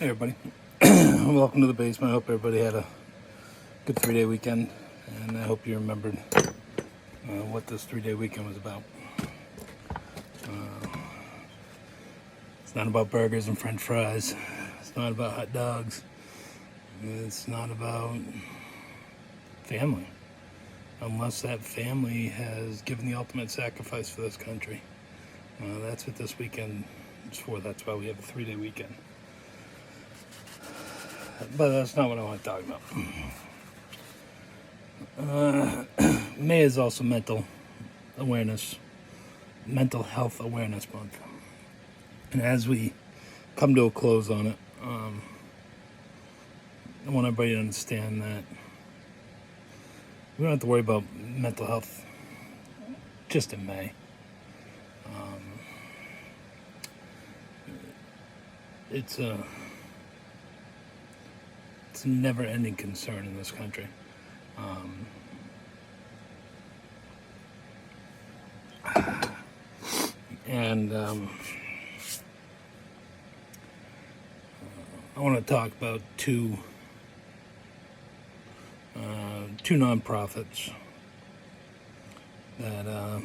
Hey everybody, welcome to the basement. I hope everybody had a good 3-day weekend, and I hope you remembered what this 3-day weekend was about. It's not about burgers and french fries. It's not about hot dogs. It's not about family, unless that family has given the ultimate sacrifice for this country. That's what this weekend is for. That's why we have a 3-day weekend. But that's not what I want to talk about. May is also mental health awareness month. And as we come to a close on it, I want everybody to understand that we don't have to worry about mental health just in May. It's a never-ending concern in this country. I want to talk about two nonprofits that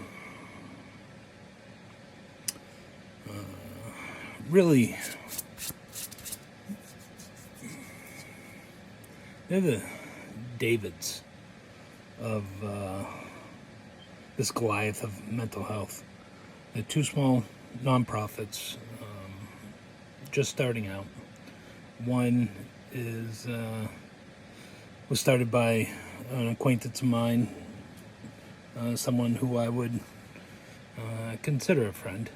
really, they're the Davids of this Goliath of mental health. They're two small nonprofits just starting out. One was started by an acquaintance of mine, someone who I would consider a friend.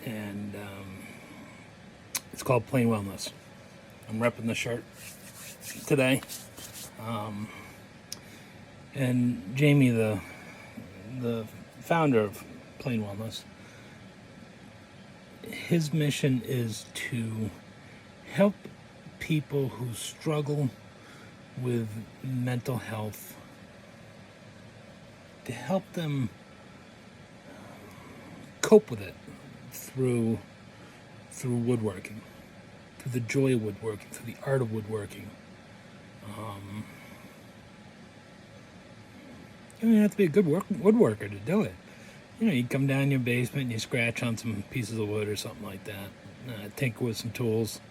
And it's called Plain Wellness. I'm repping the shirt today. And Jamie, the founder of Plain Wellness, his mission is to help people who struggle with mental health, to help them cope with it through woodworking, through the joy of woodworking, through the art of woodworking. You don't have to be a good woodworker to do it. You come down in your basement and you scratch on some pieces of wood or something like that. Tinker with some tools.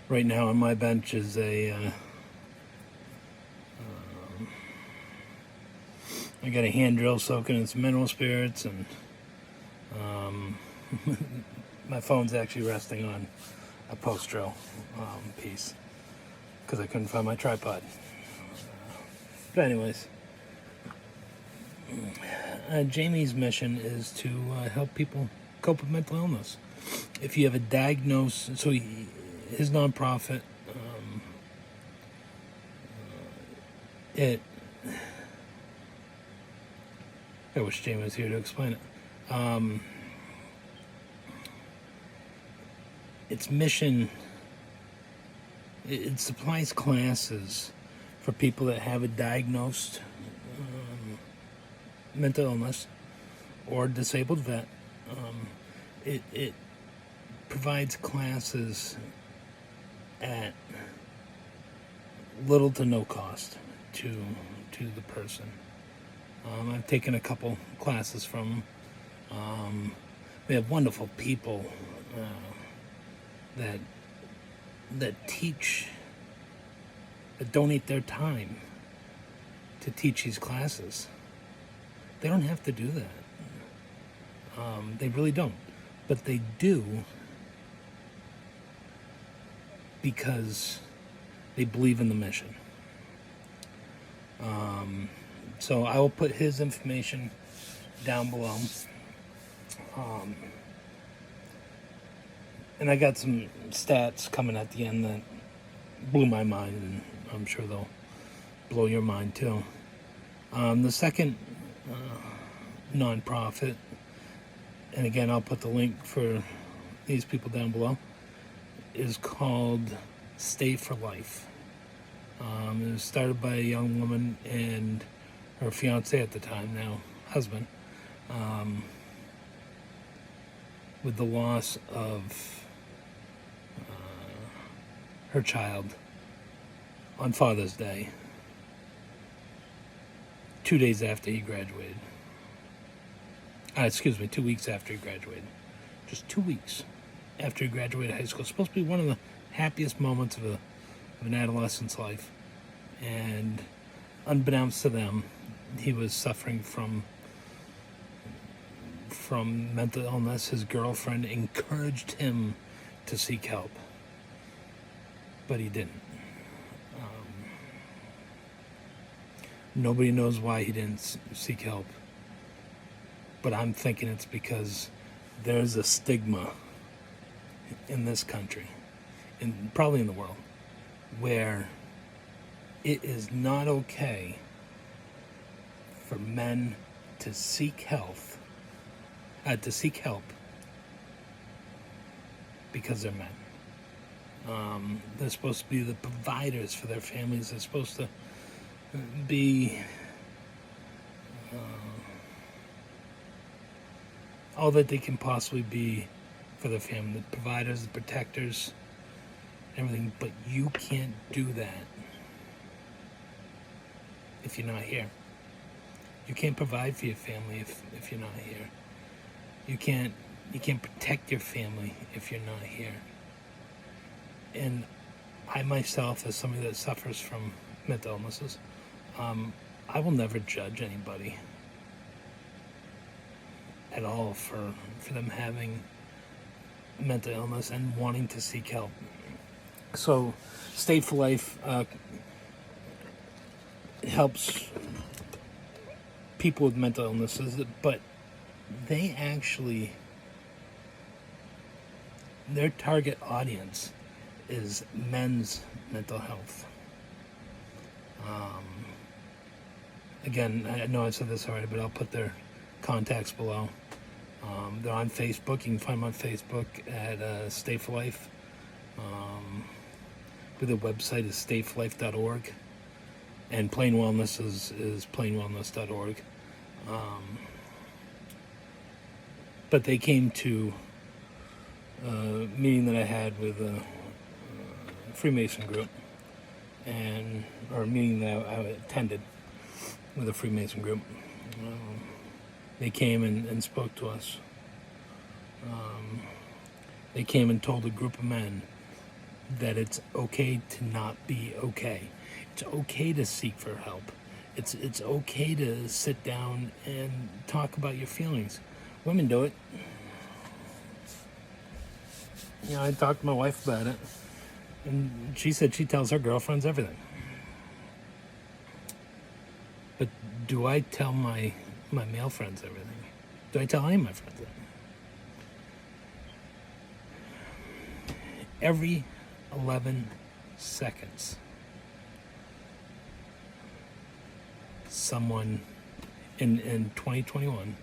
Right now on my bench is I got a hand drill soaking in some mineral spirits, and my phone's actually resting on a post drill piece because I couldn't find my tripod. But anyways, Jamie's mission is to help people cope with mental illness. If you have a diagnosis, so his nonprofit, I wish Jamie was here to explain it. Its mission, it supplies classes for people that have a diagnosed mental illness or disabled vet. It provides classes at little to no cost to the person. I've taken a couple classes from them. They have wonderful people that teach, that donate their time to teach these classes. They don't have to do that. They really don't. But they do because they believe in the mission. So I will put his information down below. And I got some stats coming at the end that blew my mind, and I'm sure they'll blow your mind too. The second nonprofit, and again I'll put the link for these people down below, is called Stay for Life. It was started by a young woman and her fiance at the time, now husband. with the loss of her child on Father's Day, 2 days after he graduated. 2 weeks after he graduated. Just 2 weeks after he graduated high school. It's supposed to be one of the happiest moments of an adolescent's life. And unbeknownst to them, he was suffering from mental illness. His girlfriend encouraged him to seek help, but he didn't. Nobody knows why he didn't seek help, but I'm thinking it's because there's a stigma in this country, and probably in the world, where it is not okay for men to seek help because they're men. They're supposed to be the providers for their families. They're supposed to be all that they can possibly be for their family, the providers, the protectors, everything. But you can't do that if you're not here. You can't provide for your family if you're not here. You can't protect your family if you're not here. And I myself, as somebody that suffers from mental illnesses, I will never judge anybody at all for them having mental illness and wanting to seek help. So Stay for Life helps people with mental illnesses, but their target audience is men's mental health. Again, I know I said this already, but I'll put their contacts below. They're on Facebook. You can find them on Facebook at Stay for Life. Their website is stayforlife.org, and Plain Wellness is plainwellness.org. But they came to a meeting that I had with a Freemason group, or a meeting that I attended with a Freemason group. They came and spoke to us. They came and told a group of men that it's okay to not be okay. It's okay to seek for help. It's okay to sit down and talk about your feelings. Women do it. I talked to my wife about it, and she said she tells her girlfriends everything. But do I tell my male friends everything? Do I tell any of my friends that? Every 11 seconds, someone in 2021,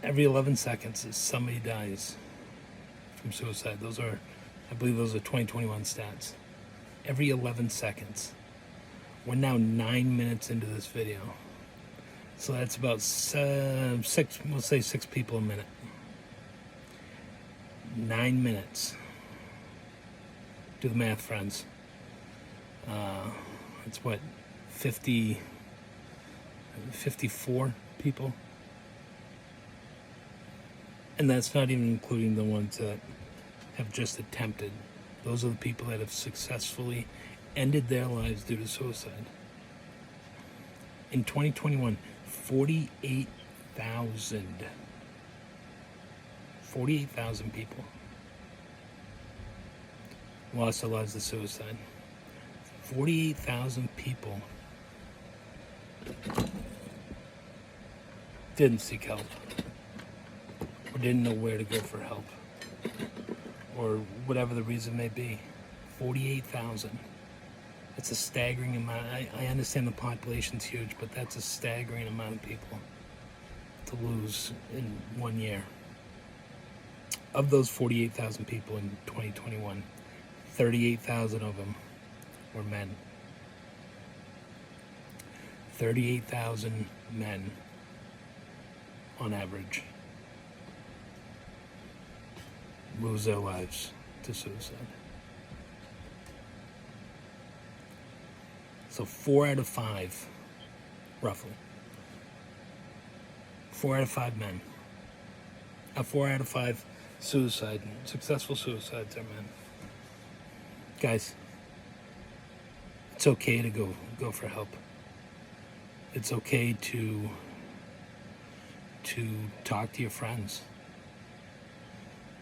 every 11 seconds somebody dies from suicide. I believe those are 2021 stats. Every 11 seconds. We're now 9 minutes into this video. So that's about we'll say 6 people a minute. 9 minutes. Do the math, friends. It's 54 people? And that's not even including the ones that have just attempted. Those are the people that have successfully ended their lives due to suicide. In 2021, 48,000 people lost their lives to suicide. 48,000 people didn't seek help, or didn't know where to go for help, or whatever the reason may be. 48,000. That's a staggering amount. I understand the population's huge, but that's a staggering amount of people to lose in 1 year. Of those 48,000 people in 2021, 38,000 of them were men. 38,000 men on average lose their lives to suicide. So 4 out of 5, roughly. 4 out of 5 men. 4 out of 5 successful suicides are men. Guys, it's okay to go for help. It's okay to talk to your friends.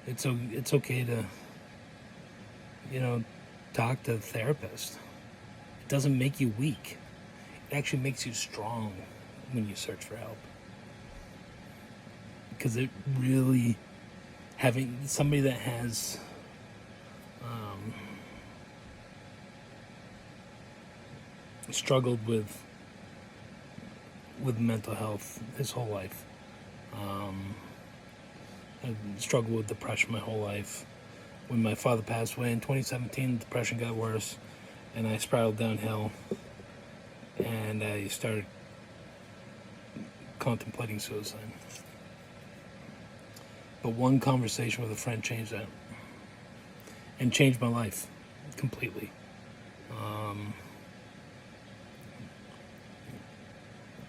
It's okay to, talk to a therapist. It doesn't make you weak. It actually makes you strong when you search for help. Because it really, having somebody that has struggled with mental health his whole life. I've struggled with depression my whole life. When my father passed away in 2017, depression got worse, and I spiraled downhill, and I started contemplating suicide. But one conversation with a friend changed that, and changed my life completely.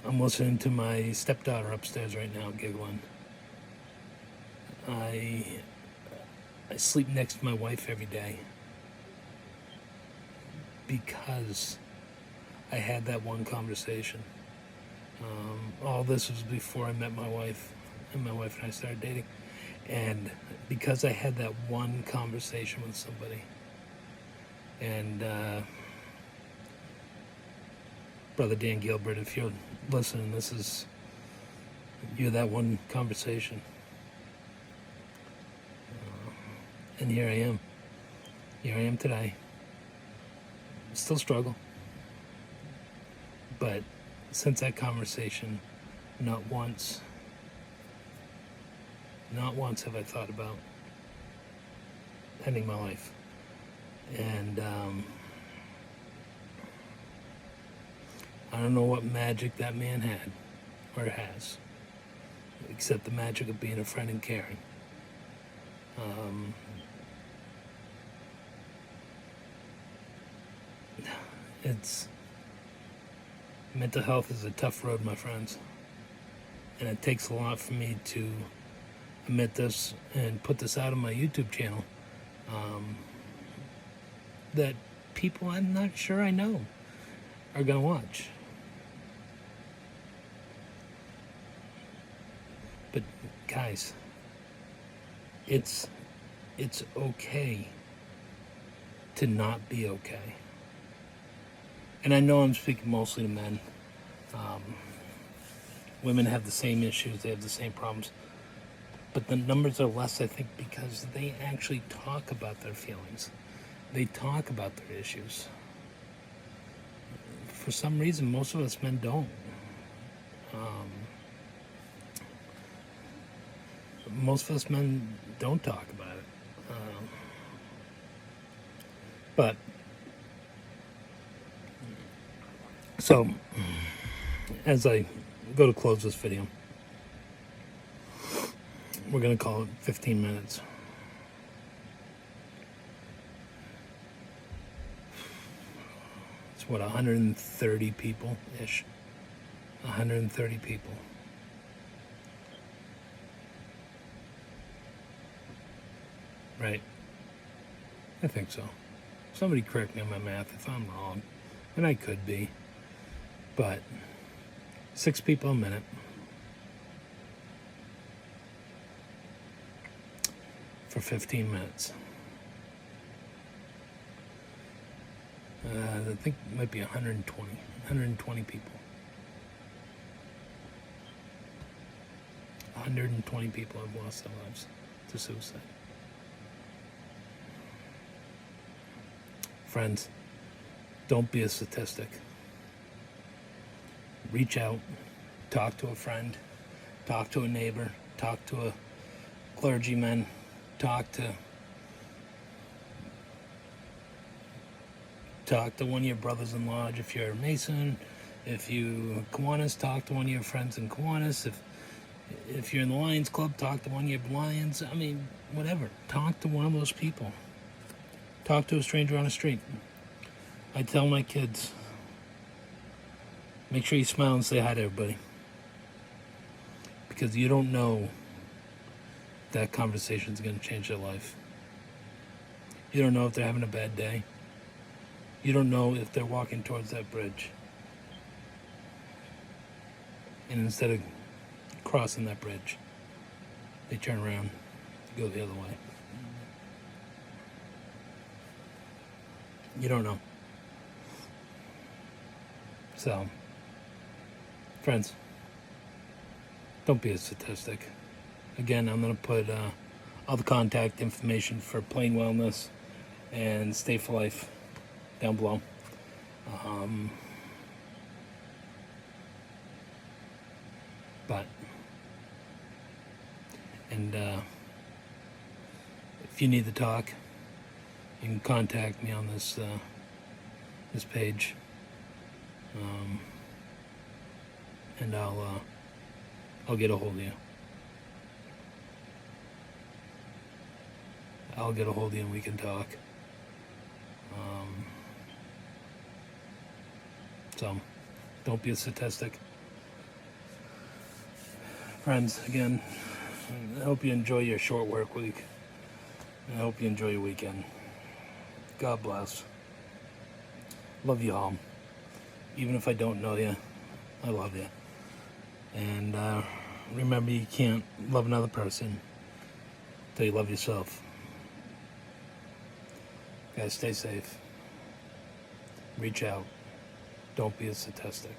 I'm listening to my stepdaughter upstairs right now giggling. I sleep next to my wife every day because I had that one conversation. All this was before I met my wife, and my wife and I started dating. And because I had that one conversation with somebody, and Brother Dan Gilbert, if you're listening, you're that one conversation. And here I am. Here I am today. Still struggle. But since that conversation, not once have I thought about ending my life. And I don't know what magic that man had or has, except the magic of being a friend and caring. Mental health is a tough road, my friends, and it takes a lot for me to admit this and put this out on my YouTube channel, that people I'm not sure I know are gonna watch. But guys, it's okay to not be okay. And I know I'm speaking mostly to men. Women have the same issues, they have the same problems. But the numbers are less, I think, because they actually talk about their feelings. They talk about their issues. For some reason, most of us men don't. Most of us men don't talk about it. But so, as I go to close this video, we're going to call it 15 minutes. It's what, 130 people-ish? 130 people. Right? I think so. Somebody correct me on my math if I'm wrong. And I could be. But 6 people a minute. For 15 minutes. I think it might be 120 people. 120 people have lost their lives to suicide. Friends, don't be a statistic. Reach out, talk to a friend, talk to a neighbor, talk to a clergyman, talk to one of your brothers in lodge if you're a Mason. If you Kiwanis, talk to one of your friends in Kiwanis. If you're in the Lions Club, talk to one of your Lions. I mean, whatever. Talk to one of those people. Talk to a stranger on the street. I tell my kids, make sure you smile and say hi to everybody. Because you don't know that conversation is going to change their life. You don't know if they're having a bad day. You don't know if they're walking towards that bridge. And instead of crossing that bridge, they turn around and go the other way. You don't know. So, friends, don't be a statistic. Again, I'm going to put all the contact information for Plain Wellness and Stay for Life down below. If you need to talk, you can contact me on this this page, and I'll get a hold of you. I'll get a hold of you and we can talk. So, don't be a statistic. Friends, again, I hope you enjoy your short work week. I hope you enjoy your weekend. God bless. Love you all. Even if I don't know you, I love you. And remember, you can't love another person until you love yourself. Guys, stay safe. Reach out. Don't be a statistic.